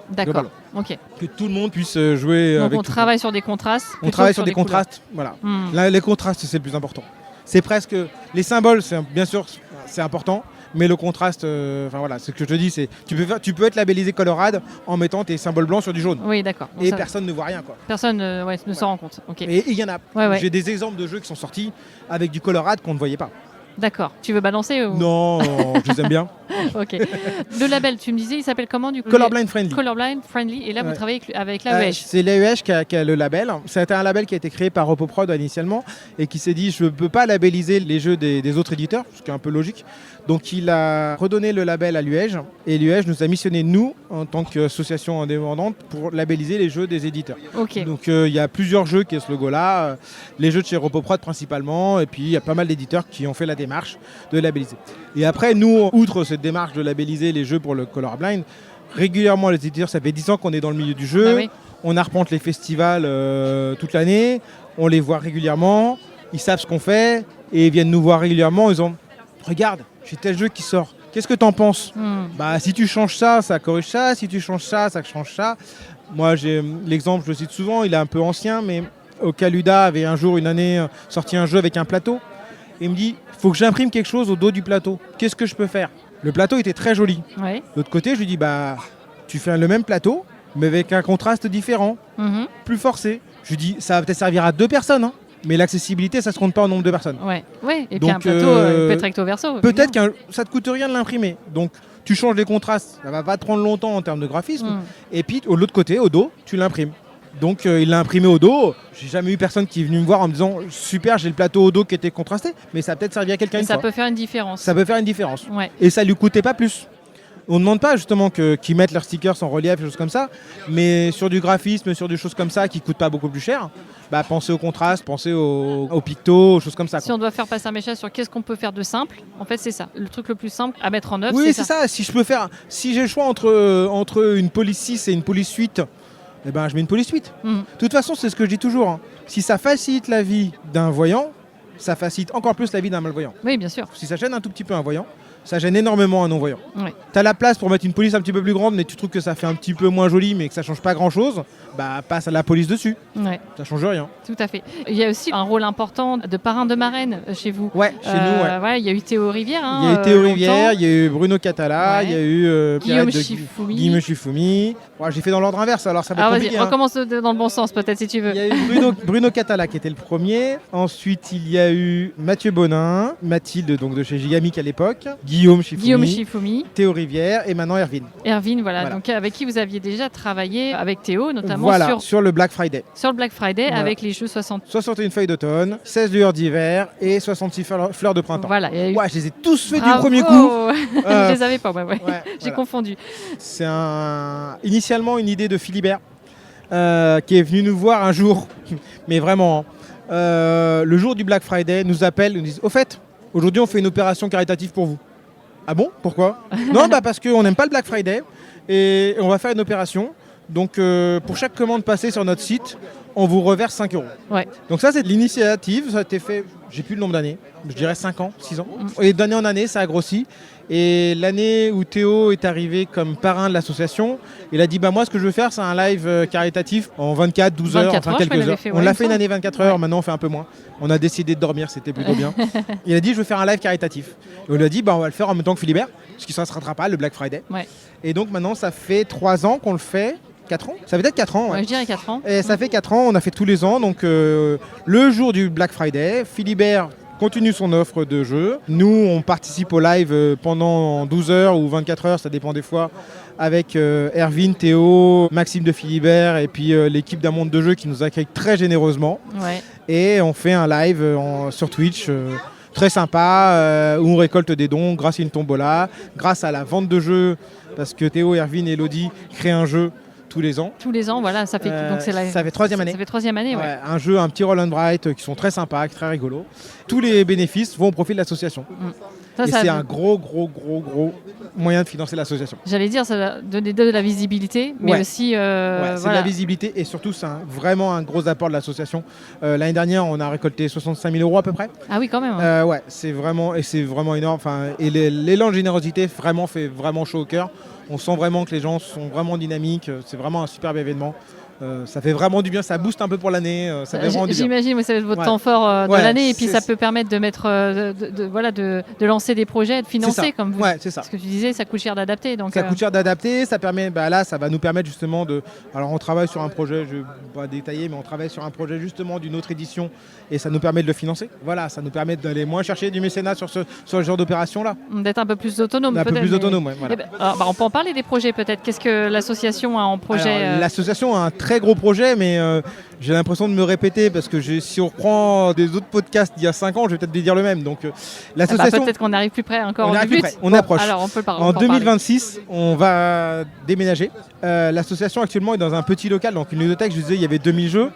D'accord. Ok. Que tout le monde puisse jouer donc avec. On travaille sur des contrastes. On travaille sur des contrastes. Voilà. Là, les contrastes, c'est le plus important. C'est presque les symboles, bien sûr, c'est important. Mais le contraste, voilà, ce que je te dis, c'est tu peux être labellisé Colorad en mettant tes symboles blancs sur du jaune. Oui, d'accord. Et personne ne voit rien, quoi. Personne ne s'en rend compte. Okay. Et il y en a. Ouais. J'ai des exemples de jeux qui sont sortis avec du Colorad qu'on ne voyait pas. D'accord. Tu veux balancer ou... Non, je les aime bien. Ok. Le label, tu me disais, il s'appelle comment du coup? Colorblind Friendly. Colorblind Friendly. Et là, vous travaillez avec l'AEH. C'est l'AEH qui a le label. C'était un label qui a été créé par Repoprod initialement et qui s'est dit je ne peux pas labelliser les jeux des autres éditeurs, ce qui est un peu logique. Donc il a redonné le label à l'UEJ et l'UEJ nous a missionné, nous, en tant qu'association indépendante, pour labelliser les jeux des éditeurs. Okay. Donc il y a plusieurs jeux qui ont ce logo-là, les jeux de chez Repoprod principalement, et puis il y a pas mal d'éditeurs qui ont fait la démarche de labelliser. Et après, nous, outre cette démarche de labelliser les jeux pour le Colorblind, régulièrement les éditeurs, ça fait 10 ans qu'on est dans le milieu du jeu, oui. On arpente les festivals toute l'année, on les voit régulièrement, ils savent ce qu'on fait, et ils viennent nous voir régulièrement, ils ont « Regarde, j'ai tel jeu qui sort, qu'est-ce que t'en penses ?» Bah, si tu changes ça, ça corrige ça, si tu changes ça, ça change ça. Moi, j'ai l'exemple, je le cite souvent, il est un peu ancien, mais Ocaluda avait un jour, une année, sorti un jeu avec un plateau, et il me dit « Il faut que j'imprime quelque chose au dos du plateau, qu'est-ce que je peux faire ?» Le plateau était très joli. Ouais. De l'autre côté, je lui dis bah, tu fais le même plateau, mais avec un contraste différent, plus forcé. Je lui dis ça va peut-être servir à 2 personnes, hein, mais l'accessibilité, ça se compte pas en nombre de personnes. Ouais. Et donc, puis un plateau peut être recto verso. Peut-être que ça te coûte rien de l'imprimer. Donc tu changes les contrastes, ça va pas te prendre longtemps en termes de graphisme. Et puis de l'autre côté, au dos, tu l'imprimes. Donc il l'a imprimé au dos. J'ai jamais eu personne qui est venu me voir en me disant super, j'ai le plateau au dos qui était contrasté, mais ça a peut-être servi à quelqu'un. Ça peut faire une différence. Ça peut faire une différence. Ouais. Et ça lui coûtait pas plus. On ne demande pas justement qu'ils mettent leurs stickers en relief, des choses comme ça, mais sur du graphisme, sur des choses comme ça qui ne coûtent pas beaucoup plus cher, bah, pensez au contraste, pensez aux pictos, aux choses comme ça. Si on doit faire passer un message sur qu'est-ce qu'on peut faire de simple, en fait c'est ça. Le truc le plus simple à mettre en œuvre, c'est ça. Si j'ai le choix entre une police 6 et une police 8, eh ben, je mets une police 8. De toute façon, c'est ce que je dis toujours. Hein. Si ça facilite la vie d'un voyant, ça facilite encore plus la vie d'un malvoyant. Oui, bien sûr. Si ça gêne un tout petit peu un voyant, ça gêne énormément un non-voyant. Ouais. Tu as la place pour mettre une police un petit peu plus grande, mais tu trouves que ça fait un petit peu moins joli, mais que ça change pas grand-chose, bah passe à la police dessus. Ouais. Ça change rien. Tout à fait. Il y a aussi un rôle important de parrain de marraine chez vous. Ouais, chez nous, ouais. Ouais, il y a eu Théo Rivière. Il y a eu Théo Rivière, il y a eu Bruno Catala, il y a eu Guillaume Chifoumi. Guillaume Chifoumi. Ouais, j'ai fait dans l'ordre inverse, alors ça va être compliqué. Vas-y, recommence dans le bon sens peut-être si tu veux. Il y a eu Bruno Catala qui était le premier. Ensuite, il y a eu Mathieu Bonin, Mathilde donc de chez Gigamic à l'époque, Guillaume Chifoumi, Théo Rivière et maintenant Erwin, voilà. Donc avec qui vous aviez déjà travaillé avec Théo, notamment sur le Black Friday. Sur le Black Friday avec les jeux 61 feuilles d'automne, 16 lueurs d'hiver et 66 fleurs de printemps. Voilà. Ouais, je les ai tous fait du premier coup. Je les avais pas, j'ai confondu. C'est initialement une idée de Philibert qui est venu nous voir un jour, mais vraiment, le jour du Black Friday, nous appelle, nous dit au fait, aujourd'hui on fait une opération caritative pour vous. Ah bon? Pourquoi? Non, parce qu'on n'aime pas le Black Friday et on va faire une opération. Donc pour chaque commande passée sur notre site, on vous reverse 5 euros. Ouais. Donc ça, c'est de l'initiative. Ça a été fait, j'ai plus le nombre d'années, je dirais 5 ans, 6 ans. Et d'année en année, ça a grossi. Et l'année où Théo est arrivé comme parrain de l'association, il a dit moi ce que je veux faire c'est un live caritatif en 24, 12 heures, enfin quelques heures. On l'a fait une année 24 heures, maintenant on fait un peu moins. On a décidé de dormir, c'était plutôt bien. Il a dit je veux faire un live caritatif. Et on lui a dit on va le faire en même temps que Philibert, parce que ça ne se rattrape pas, le Black Friday. Ouais. Et donc maintenant ça fait 3 ans qu'on le fait. 4 ans. Ça fait peut-être 4 ans. Ouais, je dirais 4 ans. Et ça fait 4 ans, on a fait tous les ans. Donc le jour du Black Friday, Philibert continue son offre de jeu. Nous, on participe au live pendant 12 heures ou 24 heures, ça dépend des fois, avec Erwin, Théo, Maxime de Philibert et puis l'équipe d'un monde de jeu qui nous accueille très généreusement. Ouais. Et on fait un live sur Twitch très sympa où on récolte des dons grâce à une tombola, grâce à la vente de jeux, parce que Théo, Erwin et Elodie créent un jeu tous les ans. Tous les ans, voilà, ça fait donc ça fait 3e année. Ça fait 3e année, ouais. Un jeu, un petit roll and write qui sont très sympas, très rigolos. Tous les bénéfices vont au profit de l'association. Et c'est un gros moyen de financer l'association. J'allais dire, ça va donner de la visibilité, mais aussi... c'est de la visibilité et surtout, c'est vraiment un gros apport de l'association. L'année dernière, on a récolté 65 000 euros à peu près. Ah oui, quand même. Hein. C'est vraiment énorme. Et l'élan de générosité fait vraiment chaud au cœur. On sent vraiment que les gens sont vraiment dynamiques. C'est vraiment un superbe événement. Ça fait vraiment du bien, ça booste un peu pour l'année. J'imagine que ça va être votre temps fort de l'année et puis ça peut permettre de mettre, de lancer des projets, de financer comme vous. C'est ça. Parce que tu disais, ça coûte cher d'adapter. Donc ça coûte cher d'adapter, ça permet, là, ça va nous permettre justement de. Alors on travaille sur un projet, je ne vais pas détailler, mais on travaille sur un projet justement d'une autre édition et ça nous permet de le financer. Voilà, ça nous permet d'aller moins chercher du mécénat sur ce genre d'opération-là. D'être un peu plus autonome. Un peu plus autonome, oui. Voilà. On peut en parler des projets peut-être. Qu'est-ce que l'association a en projet L'association a un très gros projet, mais j'ai l'impression de me répéter parce que si on reprend des autres podcasts d'il y a 5 ans, je vais peut-être dire le même. Donc l'association. Peut-être qu'on arrive plus près encore. On approche. Alors on peut parler. En 2026, on va déménager. L'association actuellement est dans un petit local, donc une ludothèque. Je vous disais, il y avait 2000 jeux,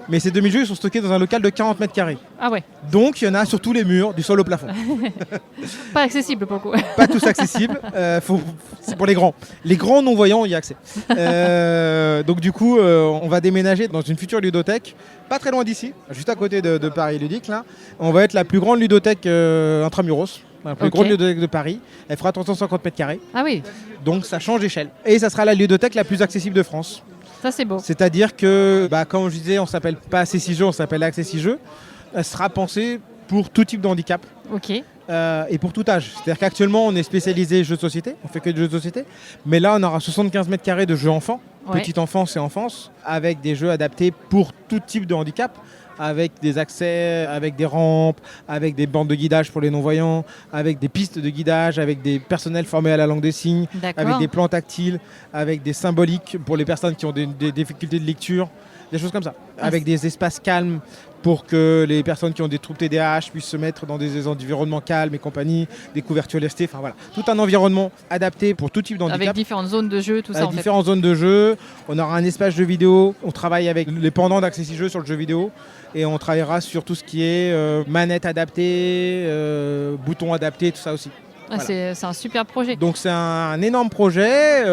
mais ces 2000 jeux ils sont stockés dans un local de 40 mètres carrés. Ah ouais. Donc il y en a sur tous les murs, du sol au plafond. Pas accessible pour le coup. Pas tous accessibles. C'est pour les grands. Les grands non-voyants, il y a accès. Donc du coup, on va déménager dans une future ludothèque, pas très loin d'ici, juste à côté de Paris Ludique. Là. On va être la plus grande ludothèque intramuros, la plus grande ludothèque de Paris. Elle fera 350 mètres carrés. Ah oui. Donc ça change d'échelle. Et ça sera la ludothèque la plus accessible de France. Ça c'est beau. C'est-à-dire que, comme je disais, on s'appelle pas Accessi-Jeux, on s'appelle Accessi-Jeux. Elle sera pensée pour tout type de handicap. Ok. Et pour tout âge. C'est-à-dire qu'actuellement, on est spécialisé jeux de société, on fait que des jeux de société. Mais là, on aura 75 mètres carrés de jeux enfants, petite enfance et enfance, avec des jeux adaptés pour tout type de handicap, avec des accès, avec des rampes, avec des bandes de guidage pour les non-voyants, avec des pistes de guidage, avec des personnels formés à la langue des signes, avec des plans tactiles, avec des symboliques pour les personnes qui ont des difficultés de lecture, des choses comme ça. Avec des espaces calmes pour que les personnes qui ont des troubles TDAH puissent se mettre dans des environnements calmes et compagnie, des couvertures lestées, enfin voilà. Tout un environnement adapté pour tout type d'handicap. Avec différentes zones de jeu, tout ça en fait. Avec différentes zones de jeu. On aura un espace jeu vidéo. On travaille avec les pendants d'Accessi-Jeux sur le jeu vidéo. Et on travaillera sur tout ce qui est manette adaptée, boutons adaptés, tout ça aussi. Voilà. C'est un super projet. Donc c'est un énorme projet.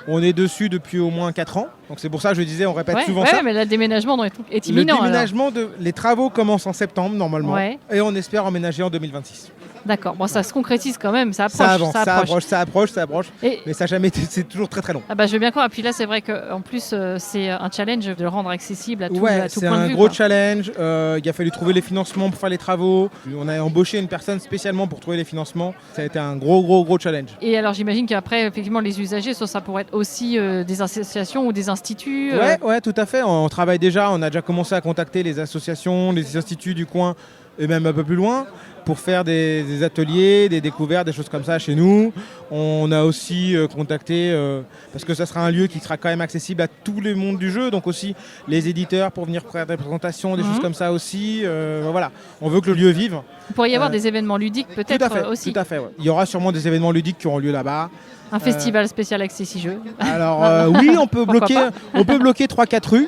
On est dessus depuis au moins 4 ans. Donc c'est pour ça que je disais, on répète souvent ça. Mais le déménagement est imminent. Les travaux commencent en septembre normalement. Ouais. Et on espère emménager en 2026. D'accord, bon, ça se concrétise quand même, ça approche. Ça approche. Mais ça n'a jamais été, c'est toujours très très long. Je veux bien croire. Et puis là, c'est vrai qu'en plus, c'est un challenge de le rendre accessible à tout point de vue. C'est un gros challenge. Il a fallu trouver les financements pour faire les travaux. On a embauché une personne spécialement pour trouver les financements. Ça a été un gros challenge. Et alors, j'imagine qu'après, effectivement, les usagers, ça pourrait être aussi des associations ou des instituts. Ouais, tout à fait. On travaille déjà. On a déjà commencé à contacter les associations, les instituts du coin et même un peu plus loin, pour faire des ateliers, des découvertes, des choses comme ça chez nous. On a aussi contacté, parce que ça sera un lieu qui sera quand même accessible à tous les mondes du jeu, donc aussi les éditeurs pour venir faire des présentations, des choses comme ça aussi. Voilà, on veut que le lieu vive. Il pourrait y avoir des événements ludiques peut-être aussi. Tout à fait, ouais. Il y aura sûrement des événements ludiques qui auront lieu là-bas. Un festival spécial Accessi-Jeux. Alors oui, on peut bloquer 3-4 rues.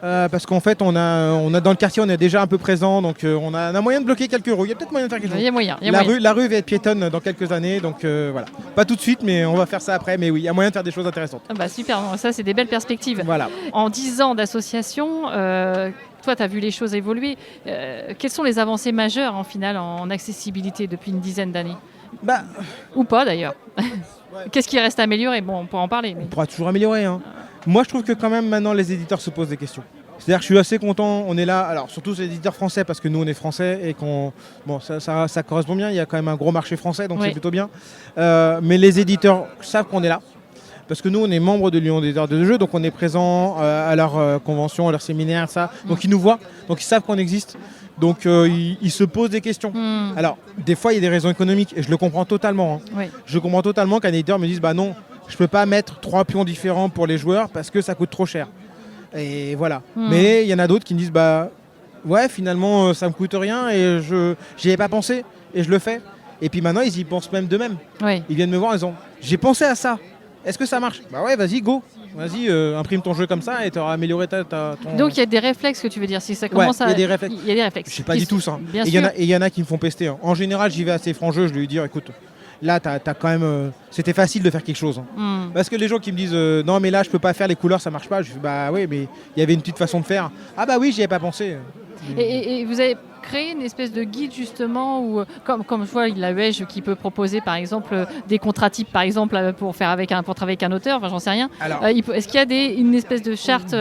Parce qu'en fait, on a dans le quartier, on est déjà un peu présent, donc on a moyen de bloquer quelques rues. Il y a peut-être moyen de faire quelque chose. Il y a moyen. La rue va être piétonne dans quelques années, donc voilà. Pas tout de suite, mais on va faire ça après. Mais oui, il y a moyen de faire des choses intéressantes. Ah bah super, ça c'est des belles perspectives. Voilà. En 10 ans d'association, toi tu as vu les choses évoluer. Quelles sont les avancées majeures en finale en accessibilité depuis une dizaine d'années ? Ou pas d'ailleurs. Qu'est-ce qui reste à améliorer ? Bon, on pourra en parler. Mais... On pourra toujours améliorer. Moi, je trouve que quand même maintenant, les éditeurs se posent des questions. C'est-à-dire que je suis assez content, on est là, alors surtout les éditeurs français, parce que nous on est français et ça correspond bien, il y a quand même un gros marché français, donc c'est plutôt bien. Mais les éditeurs savent qu'on est là, parce que nous on est membre de l'Union des éditeurs de jeux, donc on est présent à leur convention, à leur séminaire, ça. Donc ils nous voient, donc ils savent qu'on existe. Donc ils se posent des questions. Alors des fois il y a des raisons économiques, et je le comprends totalement. Je comprends totalement qu'un éditeur me dise non, je peux pas mettre 3 pions différents pour les joueurs parce que ça coûte trop cher. Et voilà. Mais il y en a d'autres qui me disent ouais, finalement ça me coûte rien et j'y avais pas pensé et je le fais. Et puis maintenant ils y pensent même d'eux-mêmes. Ils viennent me voir en disant j'ai pensé à ça. Est-ce que ça marche ? Ouais, vas-y, go. Vas-y, imprime ton jeu comme ça et tu auras amélioré ton... Donc il y a des réflexes que tu veux dire, si ça commence il y a des réflexes. Il y a des réflexes. Je sais pas du tout ça. Et il y en a qui me font pester. En général, j'y vais assez franc jeu, je lui dis écoute, là t'as quand même c'était facile de faire quelque chose. Parce que les gens qui me disent non mais là je peux pas faire les couleurs, ça marche pas, je fais oui mais il y avait une petite façon de faire. Ah oui, j'y avais pas pensé. Et vous avez créé une espèce de guide justement où, comme je vois, la UEJ qui peut proposer par exemple des contrats types par exemple pour travailler avec un auteur, j'en sais rien. Alors, est-ce qu'il y a une espèce de charte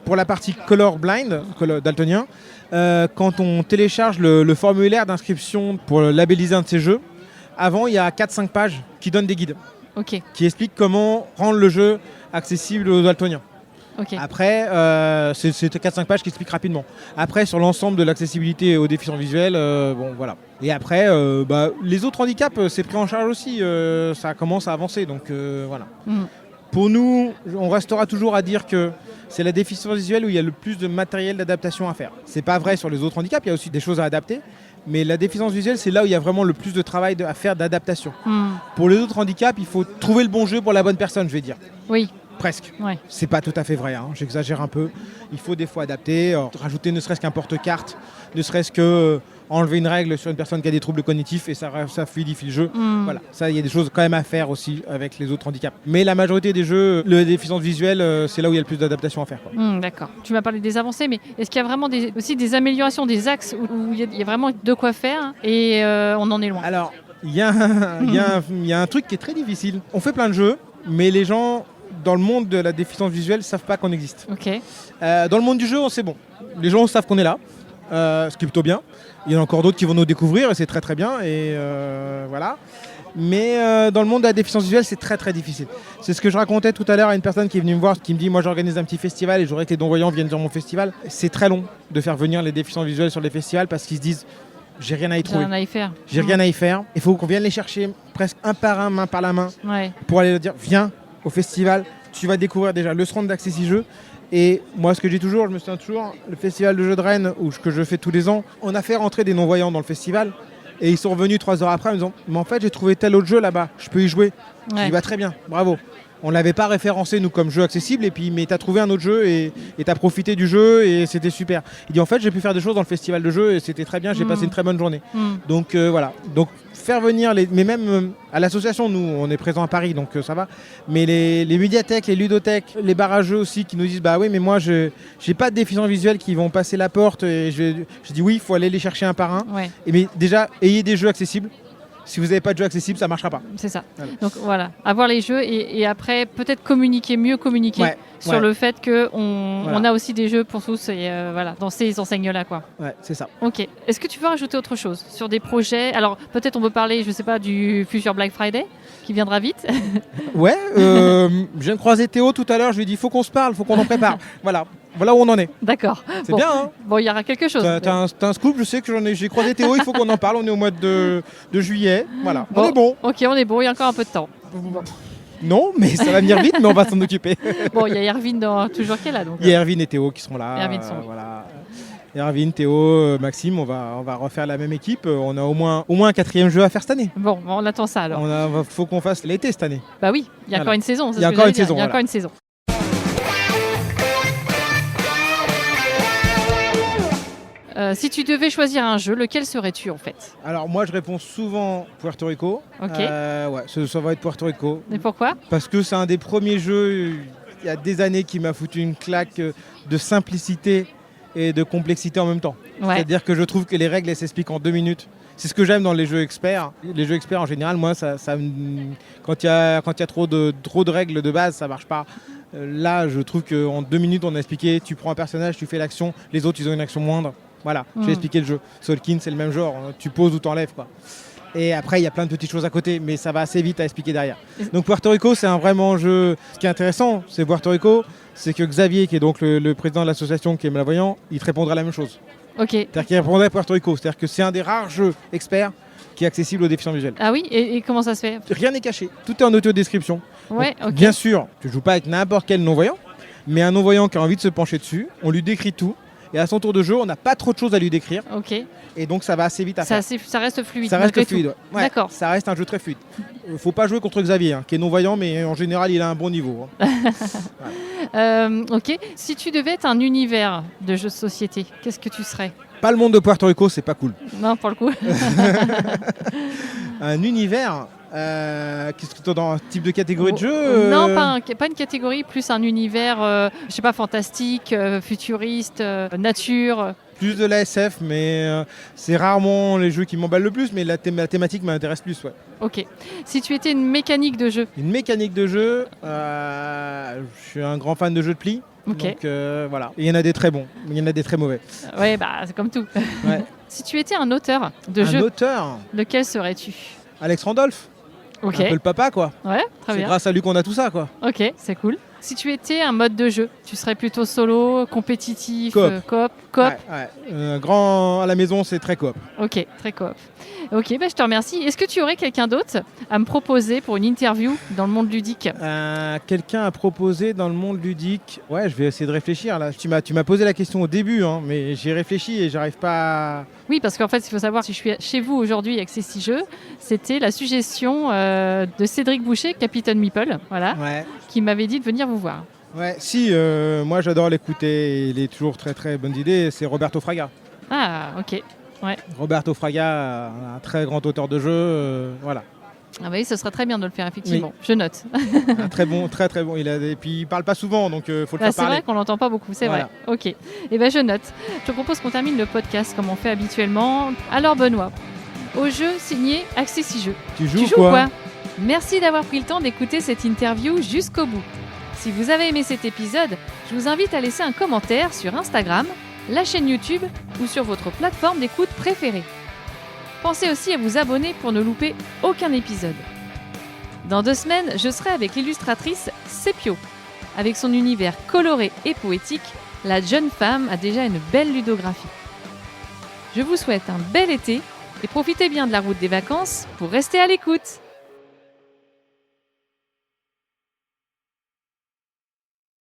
pour la partie colorblind, daltonien, quand on télécharge le formulaire d'inscription pour labelliser un de ces jeux, avant il y a 4-5 pages qui donnent des guides. Qui expliquent comment rendre le jeu accessible aux daltoniens. Après, c'est 4-5 pages qui expliquent rapidement. Après, sur l'ensemble de l'accessibilité aux déficients visuels, voilà. Et après, les autres handicaps, c'est pris en charge aussi. Ça commence à avancer, donc voilà. Pour nous, on restera toujours à dire que c'est la déficience visuelle où il y a le plus de matériel d'adaptation à faire. C'est pas vrai sur les autres handicaps, il y a aussi des choses à adapter. Mais la déficience visuelle, c'est là où il y a vraiment le plus de travail à faire d'adaptation. Pour les autres handicaps, il faut trouver le bon jeu pour la bonne personne, je vais dire. Oui. Presque. C'est pas tout à fait vrai, j'exagère un peu. Il faut des fois adapter, rajouter ne serait-ce qu'un porte-carte, ne serait-ce que enlever une règle sur une personne qui a des troubles cognitifs et ça fluidifie le jeu. Voilà, ça il y a des choses quand même à faire aussi avec les autres handicaps. Mais la majorité des jeux, la déficience visuelle, c'est là où il y a le plus d'adaptation à faire. D'accord. Tu m'as parlé des avancées, mais est-ce qu'il y a vraiment aussi des améliorations, des axes où il y a vraiment de quoi faire et on en est loin ? Alors, il y a un truc qui est très difficile. On fait plein de jeux, mais les gens dans le monde de la déficience visuelle ne savent pas qu'on existe. Dans le monde du jeu, c'est bon. Les gens savent qu'on est là, ce qui est plutôt bien. Il y en a encore d'autres qui vont nous découvrir et c'est très très bien. Et voilà. Mais dans le monde de la déficience visuelle, c'est très très difficile. C'est ce que je racontais tout à l'heure à une personne qui est venue me voir, qui me dit moi j'organise un petit festival et je voudrais que les non-voyants viennent sur mon festival. C'est très long de faire venir les déficients visuels sur les festivals parce qu'ils se disent j'ai rien à y trouver. J'ai rien à y faire. Il faut qu'on vienne les chercher presque un par un, main par la main, pour aller leur dire viens au festival, tu vas découvrir déjà le stand d'Accessi-Jeux. Et moi, ce que je dis toujours, je me souviens toujours, le festival de jeux de Rennes, que je fais tous les ans, on a fait rentrer des non-voyants dans le festival. Et ils sont revenus 3 heures après en me disant mais en fait, j'ai trouvé tel autre jeu là-bas, je peux y jouer. Il va très bien, bravo. On ne l'avait pas référencé, nous, comme jeu accessible, et puis, mais tu as trouvé un autre jeu et tu as profité du jeu et c'était super. Il dit en fait, j'ai pu faire des choses dans le festival de jeux et c'était très bien, j'ai passé une très bonne journée. Donc voilà. Donc faire venir, mais même à l'association, nous, on est présent à Paris, donc ça va. Mais les médiathèques, les ludothèques, les bars à jeux aussi qui nous disent bah oui, mais moi, je n'ai pas de déficients visuels qui vont passer la porte. Et je dis oui, il faut aller les chercher un par un. Et mais déjà, ayez des jeux accessibles. Si vous n'avez pas de jeu accessible, ça ne marchera pas. C'est ça. Voilà. Donc voilà, avoir les jeux et après peut-être mieux communiquer sur le fait qu'on a aussi des jeux pour tous et voilà, dans ces enseignes-là, quoi. Ouais, c'est ça. Ok. Est-ce que tu veux rajouter autre chose sur des projets ? Alors peut-être on peut parler, je sais pas, du futur Black Friday qui viendra vite. Ouais. Je viens de croiser Théo tout à l'heure. Je lui ai dit faut qu'on se parle, faut qu'on en prépare. Voilà où on en est. D'accord. C'est bien, hein ? Bon, il y aura quelque chose. T'as un scoop, je sais que j'ai croisé Théo, il faut qu'on en parle. On est au mois de juillet. Voilà, on est bon. Ok, on est bon, il y a encore un peu de temps. Bon. Non, mais ça va venir vite, mais on va s'en occuper. Bon, il y a Erwin toujours qui est là. Donc, il y a Erwin et Théo qui seront là. Voilà. Erwin, Théo, Maxime, on va refaire la même équipe. On a au moins un 4e jeu à faire cette année. Bon, on attend ça alors. Il faut qu'on fasse l'été cette année. Bah oui, il y a encore une saison. Il y a encore une saison. Si tu devais choisir un jeu, lequel serais-tu en fait? Alors moi je réponds souvent Puerto Rico. Ok. Ouais, ça va être Puerto Rico. Et pourquoi? Parce que c'est un des premiers jeux, il y a des années, qui m'a foutu une claque de simplicité et de complexité en même temps. Ouais. C'est-à-dire que je trouve que les règles, elles s'expliquent en 2 minutes. C'est ce que j'aime dans les jeux experts. Les jeux experts, en général, moi, quand il y a trop de règles de base, ça marche pas. Là, je trouve qu'en 2 minutes, on a expliqué, tu prends un personnage, tu fais l'action, les autres, ils ont une action moindre. Voilà, j'ai expliqué le jeu. Solkin, c'est le même genre, tu poses ou t'enlèves, quoi. Et après, il y a plein de petites choses à côté, mais ça va assez vite à expliquer derrière. Donc Puerto Rico, c'est un vraiment jeu. Ce qui est intéressant, c'est Puerto Rico, c'est que Xavier, qui est donc le président de l'association qui est malvoyant, il te répondra la même chose. Ok. C'est-à-dire qu'il répondrait à Puerto Rico. C'est-à-dire que c'est un des rares jeux experts qui est accessible aux déficients visuels. Ah oui, et comment ça se fait? Rien n'est caché, tout est en audio-description. Ouais, Donc, ok. bien sûr, tu joues pas avec n'importe quel non-voyant, mais un non-voyant qui a envie de se pencher dessus, on lui décrit tout, et à son tour de jeu, on n'a pas trop de choses à lui décrire, Ok. et donc ça va assez vite à faire. Ça reste fluide. Ça reste malgré fluide, tout. ouais. D'accord. Ça reste un jeu très fluide. Faut pas jouer contre Xavier, qui est non-voyant, mais en général, il a un bon niveau. Ok. Si tu devais être un univers de jeux de société, qu'est-ce que tu serais? Pas le monde de Puerto Rico, c'est pas cool. Non, pour le coup. Un univers, qu'est-ce que tu as dans un type de catégorie de jeu Non, pas une catégorie, plus un univers, je sais pas, fantastique, futuriste, nature. Plus de la SF, mais c'est rarement les jeux qui m'emballent le plus, mais la thématique m'intéresse plus. Ouais. Ok. Si tu étais une mécanique de jeu. Une mécanique de jeu, je suis un grand fan de jeux de pli. Ok. Donc voilà. Et il y en a des très bons, mais il y en a des très mauvais. Ouais, bah c'est comme tout. Ouais. Si tu étais un auteur de Un jeu, auteur, lequel serais-tu? Alex Randolph, Ok. un peu le papa quoi. Ouais, très C'est bien. grâce à lui qu'on a tout ça quoi. Ok, c'est cool. Si tu étais un mode de jeu, tu serais plutôt solo, compétitif, Coop. coop? Ouais. Grand à la maison, c'est très coop. Ok, très coop. Ok, bah, je te remercie. Est-ce que tu aurais quelqu'un d'autre à me proposer pour une interview dans le monde ludique? Quelqu'un a proposé dans le monde ludique. Ouais, je vais essayer de réfléchir là. Tu m'as posé la question au début, mais j'ai réfléchi et j'arrive pas. Oui, parce qu'en fait, il faut savoir, si je suis chez vous aujourd'hui avec ces 6 jeux, c'était la suggestion de Cédric Boucher, Capitaine Meeple, voilà, Ouais. qui m'avait dit de venir vous voir. Ouais. Si, moi j'adore l'écouter. Il est toujours très très bonne idée. C'est Roberto Fraga. Ah, ok. Roberto Fraga, un très grand auteur de jeux. Voilà. Ah bah oui, ce serait très bien de le faire, effectivement. Je note. Un très bon, très très bon. Et puis il parle pas souvent, donc faut le Bah, faire c'est parler. vrai qu'on l'entend pas beaucoup, c'est Voilà. vrai. Ok. Et ben je note. Je te propose qu'on termine le podcast comme on fait habituellement. Alors Benoît, au jeu signé Accessi Jeux. Tu Tu joues joues quoi? Merci d'avoir pris le temps d'écouter cette interview jusqu'au bout. Si vous avez aimé cet épisode, je vous invite à laisser un commentaire sur Instagram, la chaîne YouTube ou sur votre plateforme d'écoute préférée. Pensez aussi à vous abonner pour ne louper aucun épisode. Dans 2 semaines, je serai avec l'illustratrice Sepio. Avec son univers coloré et poétique, la jeune femme a déjà une belle ludographie. Je vous souhaite un bel été et profitez bien de la route des vacances pour rester à l'écoute.